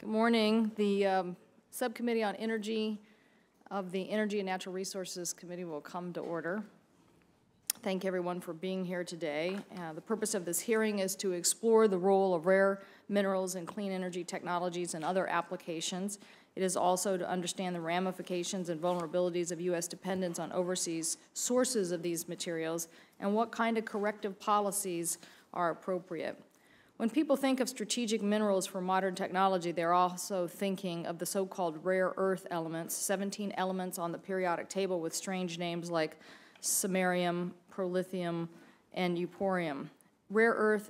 Good morning. The Subcommittee on Energy of the Energy and Natural Resources Committee will come to order. Thank everyone for being here today. The purpose of this hearing is to explore the role of rare minerals in clean energy technologies and other applications. It is also to understand the ramifications and vulnerabilities of U.S. dependence on overseas sources of these materials and what kind of corrective policies are appropriate. When people think of strategic minerals for modern technology, they're also thinking of the so-called rare earth elements, 17 elements on the periodic table with strange names like samarium, prolithium, and euporium. Rare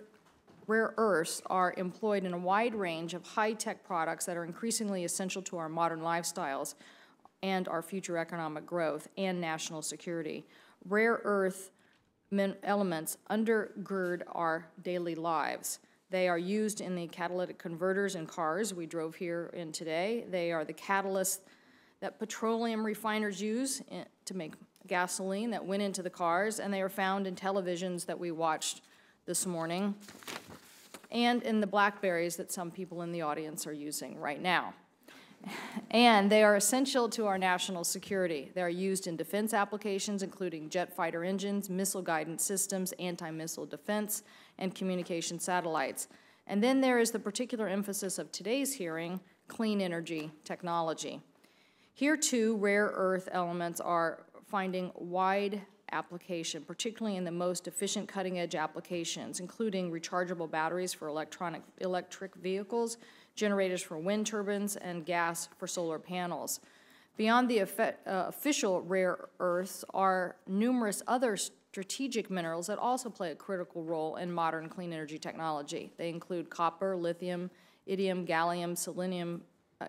earths are employed in a wide range of high-tech products that are increasingly essential to our modern lifestyles and our future economic growth and national security. Rare earth elements undergird our daily lives. They are used in the catalytic converters in cars we drove here in today. They are the catalysts that petroleum refiners use to make gasoline that went into the cars, and they are found in televisions that we watched this morning and in the BlackBerries that some people in the audience are using right now. And they are essential to our national security. They are used in defense applications, including jet fighter engines, missile guidance systems, anti-missile defense, and communication satellites. And then there is the particular emphasis of today's hearing, clean energy technology. Here, too, rare earth elements are finding wide application, particularly in the most efficient cutting-edge applications, including rechargeable batteries for electric vehicles, generators for wind turbines, and gas for solar panels. Beyond the official rare earths are numerous other strategic minerals that also play a critical role in modern clean energy technology. They include copper, lithium, indium, gallium, selenium,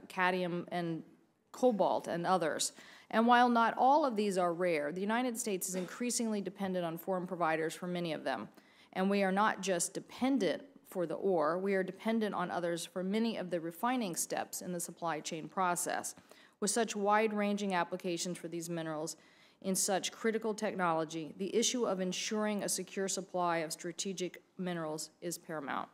cadmium, and cobalt, and others. And while not all of these are rare, the United States is increasingly dependent on foreign providers for many of them. And we are not just dependent for the ore, we are dependent on others for many of the refining steps in the supply chain process. With such wide-ranging applications for these minerals in such critical technology, the issue of ensuring a secure supply of strategic minerals is paramount.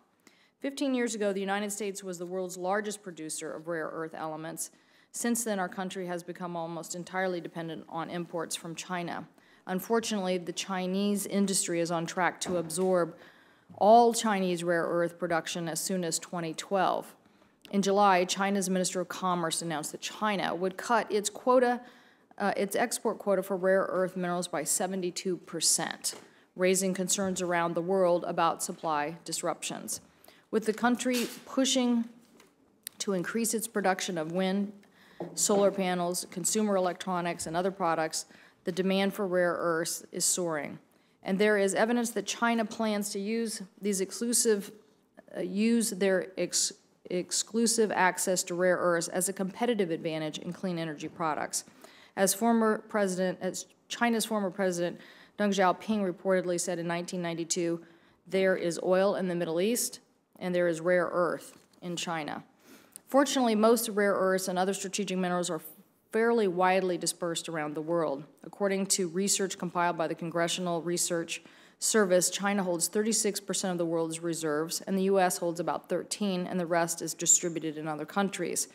15 years ago, the United States was the world's largest producer of rare earth elements. Since then, our country has become almost entirely dependent on imports from China. Unfortunately, the Chinese industry is on track to absorb all Chinese rare earth production as soon as 2012. In July, China's Minister of Commerce announced that China would cut its export quota for rare earth minerals by 72%, raising concerns around the world about supply disruptions. With the country pushing to increase its production of wind, solar panels, consumer electronics, and other products, the demand for rare earths is soaring. And there is evidence that China plans to use these exclusive access to rare earths as a competitive advantage in clean energy products. As China's former president, Deng Xiaoping, reportedly said in 1992, there is oil in the Middle East and there is rare earth in China. Fortunately, most rare earths and other strategic minerals are fairly widely dispersed around the world. According to research compiled by the Congressional Research Service, China holds 36% of the world's reserves, and the U.S. holds about 13%, and the rest is distributed in other countries.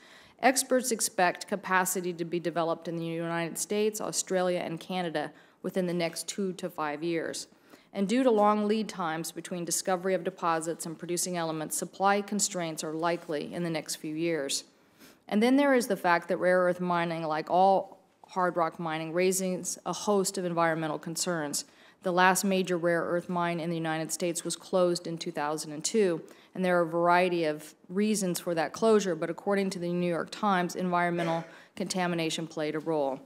Experts expect capacity to be developed in the United States, Australia, and Canada within the next 2 to 5 years. And due to long lead times between discovery of deposits and producing elements, supply constraints are likely in the next few years. And then there is the fact that rare earth mining, like all hard rock mining, raises a host of environmental concerns. The last major rare earth mine in the United States was closed in 2002, and there are a variety of reasons for that closure, but according to the New York Times, environmental contamination played a role.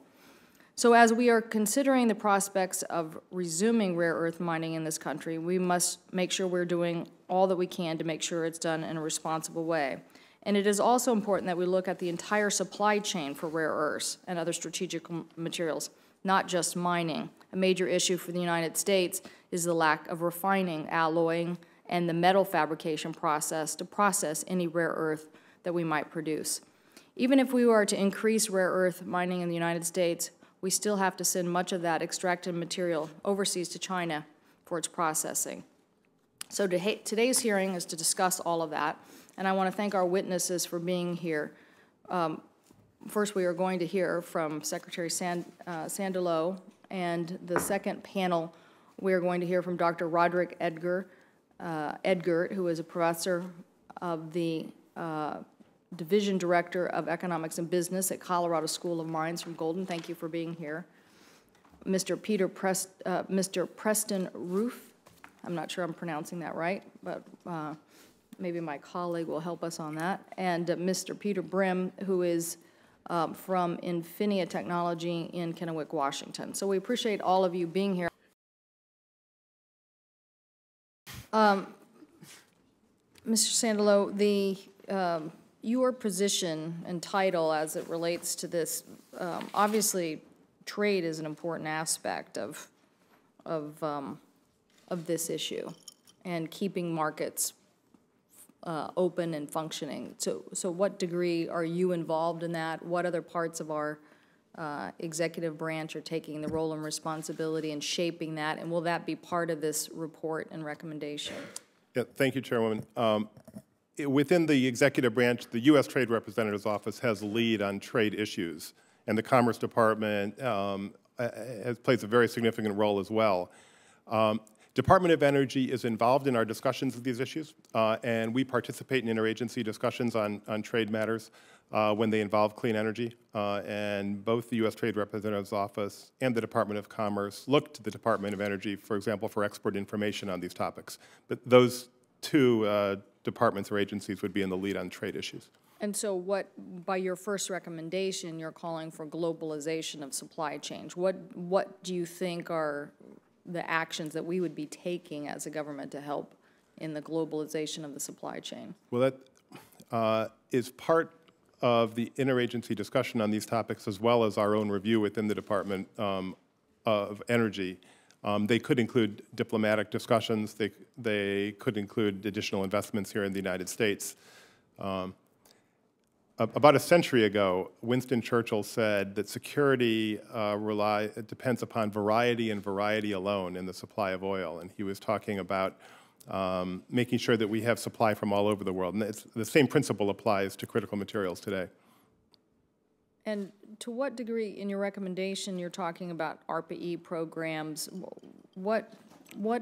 So as we are considering the prospects of resuming rare earth mining in this country, we must make sure we're doing all that we can to make sure it's done in a responsible way. And it is also important that we look at the entire supply chain for rare earths and other strategic materials, not just mining. A major issue for the United States is the lack of refining, alloying, and the metal fabrication process to process any rare earth that we might produce. Even if we were to increase rare earth mining in the United States, we still have to send much of that extracted material overseas to China for its processing. So today's hearing is to discuss all of that. and I want to thank our witnesses for being here. First, we are going to hear from Secretary Sandalo, and the second panel, we are going to hear from Dr. Roderick Edgert, who is a professor of the Division Director of Economics and Business at Colorado School of Mines from Golden. Thank you for being here. Mr. Preston Roof, I'm not sure I'm pronouncing that right, but maybe my colleague will help us on that. And Mr. Peter Brim, who is from Infinia Technology in Kennewick, Washington. So we appreciate all of you being here. Mr. Sandalo, your position and title as it relates to this, obviously trade is an important aspect of this issue and keeping markets open and functioning. So what degree are you involved in that? What other parts of our executive branch are taking the role and responsibility in shaping that? And will that be part of this report and recommendation? Yeah, thank you, Chairwoman. Within the executive branch, the U.S. Trade Representative's Office has lead on trade issues, and the Commerce Department plays a very significant role as well. Department of Energy is involved in our discussions of these issues, and we participate in interagency discussions on trade matters when they involve clean energy. And both the U.S. Trade Representative's Office and the Department of Commerce look to the Department of Energy, for example, for expert information on these topics. But those two departments or agencies would be in the lead on trade issues. And so what, by your first recommendation, you're calling for globalization of supply chains. What do you think are the actions that we would be taking as a government to help in the globalization of the supply chain? Well, that is part of the interagency discussion on these topics, as well as our own review within the Department of Energy. They could include diplomatic discussions. They could include additional investments here in the United States. About a century ago, Winston Churchill said that security depends upon variety and variety alone in the supply of oil. And he was talking about making sure that we have supply from all over the world. And the same principle applies to critical materials today. And to what degree, in your recommendation, you're talking about ARPA-E programs? What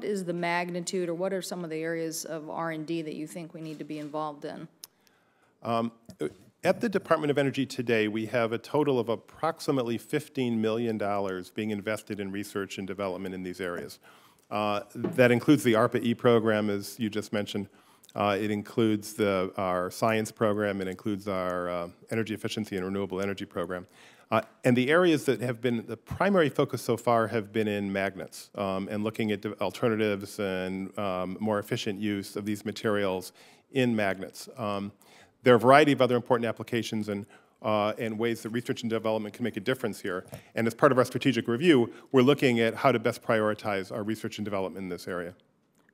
is the magnitude, or what are some of the areas of R&D that you think we need to be involved in? At the Department of Energy today, we have a total of approximately $15 million being invested in research and development in these areas. That includes the ARPA-E program, as you just mentioned. It includes our science program. It includes our energy efficiency and renewable energy program. And the areas that have been the primary focus so far have been in magnets and looking at alternatives and more efficient use of these materials in magnets. There are a variety of other important applications and ways that research and development can make a difference here. And as part of our strategic review, we're looking at how to best prioritize our research and development in this area.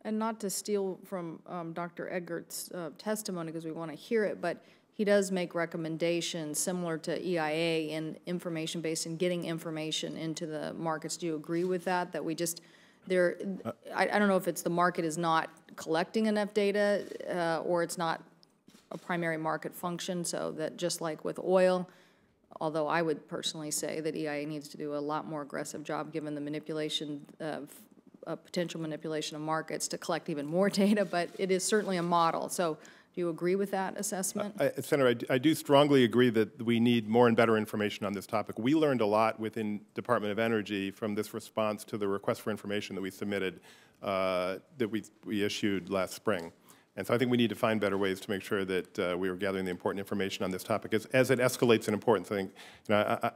And not to steal from Dr. Edgert's testimony, because we want to hear it, but he does make recommendations similar to EIA in information-based and getting information into the markets. Do you agree with that? That we just, I don't know if it's the market is not collecting enough data or it's not a primary market function, so that just like with oil, although I would personally say that EIA needs to do a lot more aggressive job given the manipulation of potential manipulation of markets to collect even more data, but it is certainly a model. So do you agree with that assessment? Senator, I do strongly agree that we need more and better information on this topic. We learned a lot within Department of Energy from this response to the request for information that we submitted, that we issued last spring. And so I think we need to find better ways to make sure that we are gathering the important information on this topic. As it escalates in importance, I think,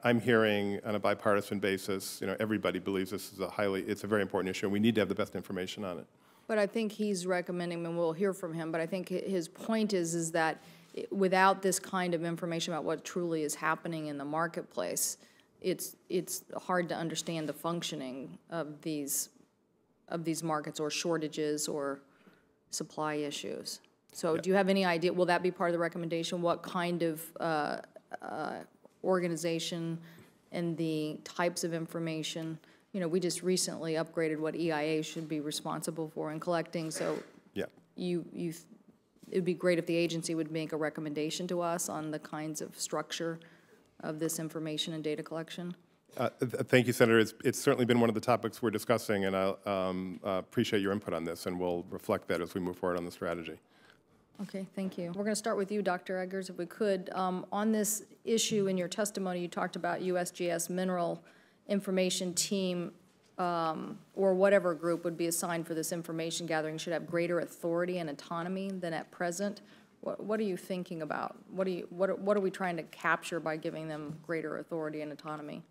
I'm hearing on a bipartisan basis, everybody believes this is it's a very important issue, and we need to have the best information on it. But I think he's recommending, and we'll hear from him, but I think his point is that without this kind of information about what truly is happening in the marketplace, it's hard to understand the functioning of these markets or shortages or supply issues. So yeah. Do you have any idea, will that be part of the recommendation, what kind of organization and the types of information? We just recently upgraded what EIA should be responsible for in collecting, so yeah. You it would be great if the agency would make a recommendation to us on the kinds of structure of this information and data collection. Thank you, Senator. It's certainly been one of the topics we're discussing, and I appreciate your input on this, and we'll reflect that as we move forward on the strategy. Okay, thank you. We're going to start with you, Dr. Eggers, if we could. On this issue, in your testimony, you talked about USGS Mineral Information Team or whatever group would be assigned for this information gathering should have greater authority and autonomy than at present. What are you thinking about? What are we trying to capture by giving them greater authority and autonomy?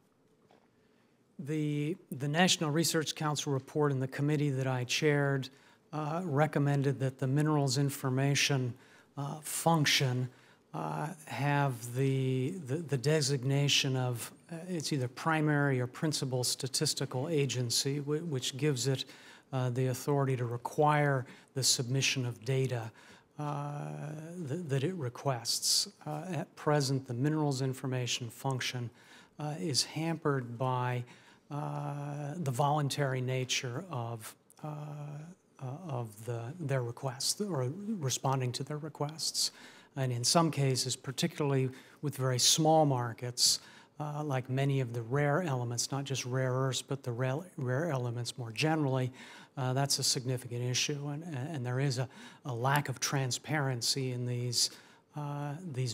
The National Research Council report in the committee that I chaired recommended that the minerals information function have the designation of it's either primary or principal statistical agency, which gives it the authority to require the submission of data that it requests. At present, the minerals information function is hampered by the voluntary nature of their requests or responding to their requests. And in some cases, particularly with very small markets, like many of the rare elements, not just rare earths, but the rare elements more generally, that's a significant issue. And there is a lack of transparency in these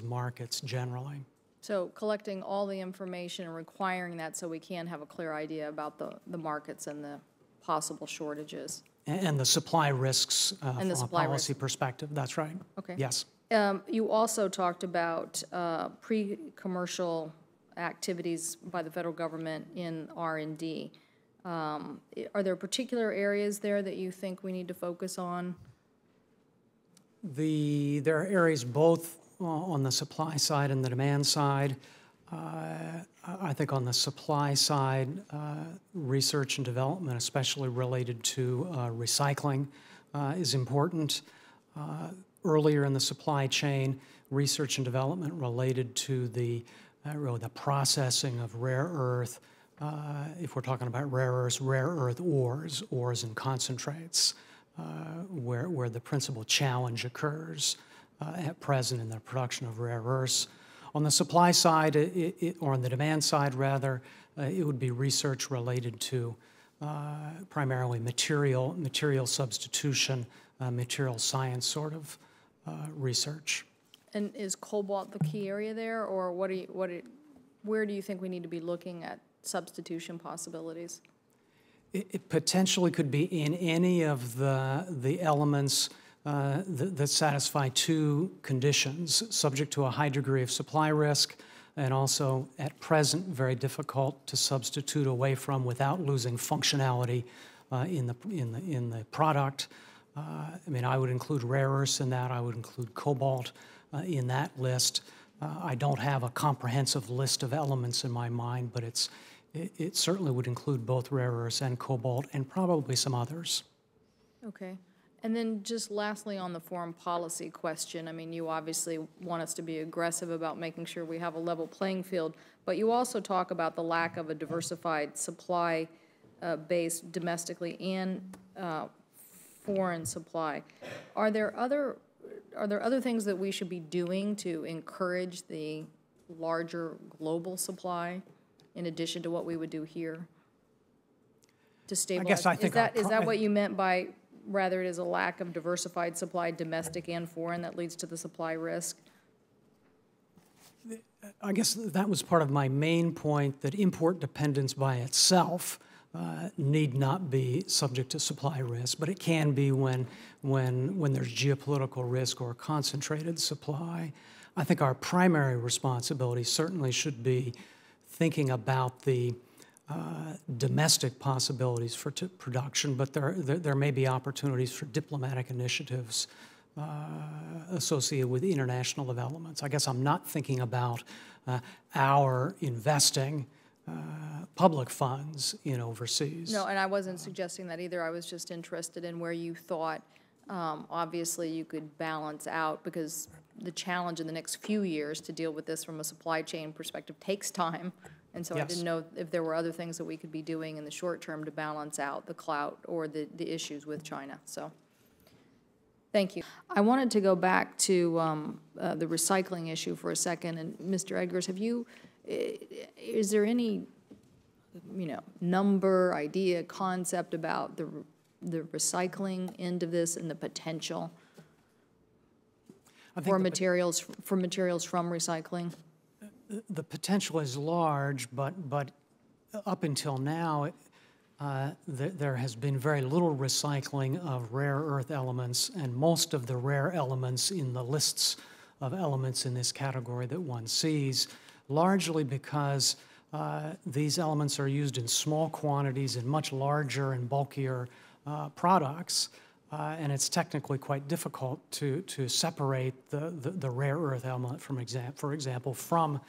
markets generally. So collecting all the information and requiring that so we can have a clear idea about the markets and the possible shortages. And the supply risks from a policy perspective. That's right. Okay. Yes. You also talked about pre-commercial activities by the federal government in R&D. Are there particular areas there that you think we need to focus on? There are areas both on the supply side and the demand side. I think on the supply side, research and development, especially related to recycling, is important. Earlier in the supply chain, research and development related to the processing of rare earth. If we're talking about rare earth ores and concentrates, where the principal challenge occurs at present in the production of rare earths. On the supply side, or on the demand side rather, it would be research related to primarily material substitution, material science sort of research. And is cobalt the key area there, or where do you think we need to be looking at substitution possibilities? It potentially could be in any of the elements that satisfy two conditions, subject to a high degree of supply risk, and also at present very difficult to substitute away from without losing functionality in the product. I mean, I would include rare earths in that. I would include cobalt in that list. I don't have a comprehensive list of elements in my mind, but it certainly would include both rare earths and cobalt and probably some others. Okay. And then just lastly on the foreign policy question, I mean, you obviously want us to be aggressive about making sure we have a level playing field, but you also talk about the lack of a diversified supply base domestically and foreign supply. Are there other things that we should be doing to encourage the larger global supply in addition to what we would do here to stabilize? I think is that what you meant by rather it is a lack of diversified supply, domestic and foreign, that leads to the supply risk? I guess that was part of my main point, that import dependence by itself need not be subject to supply risk, but it can be when there's geopolitical risk or concentrated supply. I think our primary responsibility certainly should be thinking about the domestic possibilities for production, but there may be opportunities for diplomatic initiatives associated with international developments. I guess I'm not thinking about our investing public funds in overseas. No, and I wasn't suggesting that either. I was just interested in where you thought obviously you could balance out, because the challenge in the next few years to deal with this from a supply chain perspective takes time. And so yes. I didn't know if there were other things that we could be doing in the short term to balance out the clout or the issues with China. So, Thank you. I wanted to go back to the recycling issue for a second. And Mr. Eggers, is there any, number, idea, concept about the recycling end of this and the potential for materials from recycling? The potential is large, but up until now, there has been very little recycling of rare earth elements, and most of the rare elements in the lists of elements in this category that one sees, largely because these elements are used in small quantities in much larger and bulkier products, and it's technically quite difficult to separate the rare earth element, for example, from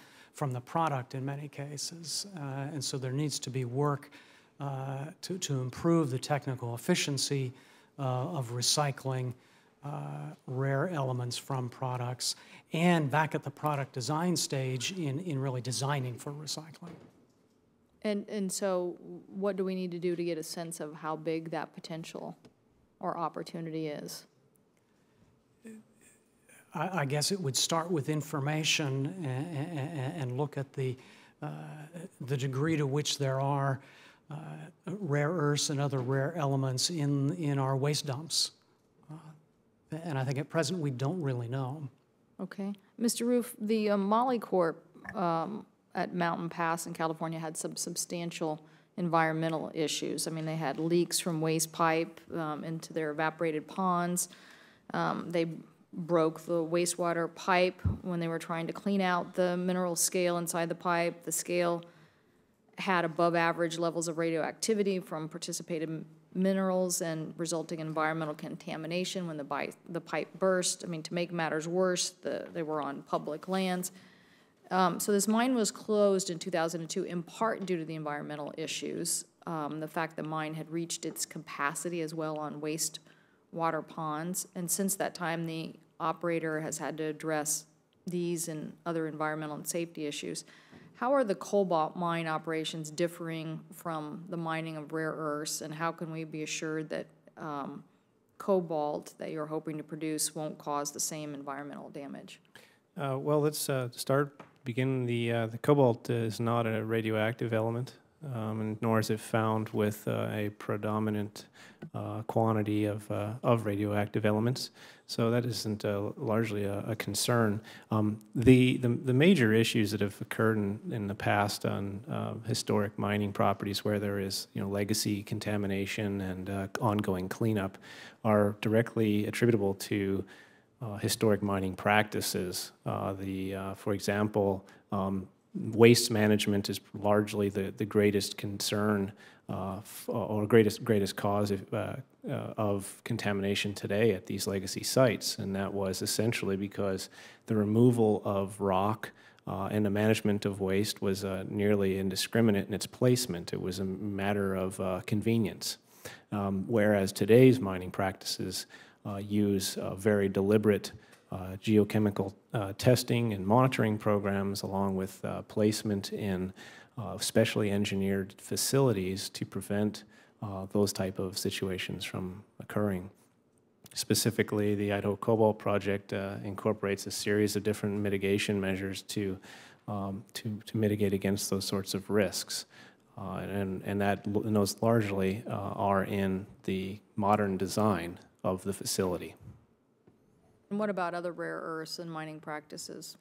the product in many cases. And so there needs to be work to improve the technical efficiency of recycling rare elements from products, and back at the product design stage in really designing for recycling. And so what do we need to do to get a sense of how big that potential or opportunity is? I guess it would start with information and look at the degree to which there are rare earths and other rare elements in our waste dumps. And I think at present we don't really know. Okay. Mr. Roof, the Moly Corp at Mountain Pass in California had some substantial environmental issues. I mean, they had leaks from waste pipe into their evaporated ponds. They broke the wastewater pipe when they were trying to clean out the mineral scale inside the pipe. The scale had above average levels of radioactivity from participated minerals and resulting in environmental contamination when the pipe burst. I mean, to make matters worse, they were on public lands. So this mine was closed in 2002 in part due to the environmental issues, the fact the mine had reached its capacity as well on wastewater ponds. And since that time, the operator has had to address these and other environmental and safety issues. How are the cobalt mine operations differing from the mining of rare earths, and how can we be assured that cobalt that you're hoping to produce won't cause the same environmental damage? Well, let's begin. The cobalt is not a radioactive element, and nor is it found with a predominant quantity of radioactive elements. So that isn't largely a concern. The major issues that have occurred in the past on historic mining properties where there is legacy contamination and ongoing cleanup are directly attributable to historic mining practices. For example, waste management is largely the greatest concern or greatest cause of contamination today at these legacy sites, and that was essentially because the removal of rock and the management of waste was nearly indiscriminate in its placement. It was a matter of convenience, whereas today's mining practices use very deliberate geochemical testing and monitoring programs, along with placement in specially engineered facilities to prevent those type of situations from occurring. Specifically, the Idaho Cobalt Project incorporates a series of different mitigation measures to mitigate against those sorts of risks. And those largely are in the modern design of the facility. And what about other rare earths and mining practices?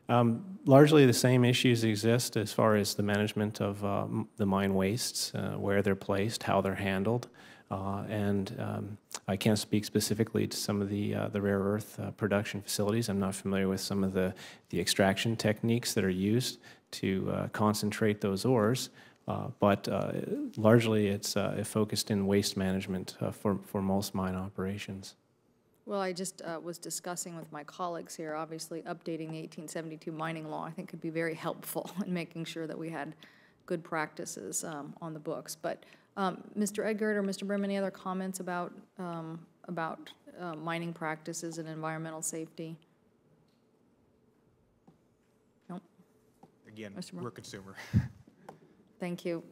Largely the same issues exist as far as the management of the mine wastes, where they're placed, how they're handled. And I can't speak specifically to some of the rare earth production facilities. I'm not familiar with some of the extraction techniques that are used to concentrate those ores. But largely it's focused in waste management for most mine operations. Well, I just was discussing with my colleagues here, obviously updating the 1872 mining law I think could be very helpful in making sure that we had good practices on the books. But Mr. Eggert or Mr. Brim, any other comments about mining practices and environmental safety? No? Again, we're a consumer. Thank you.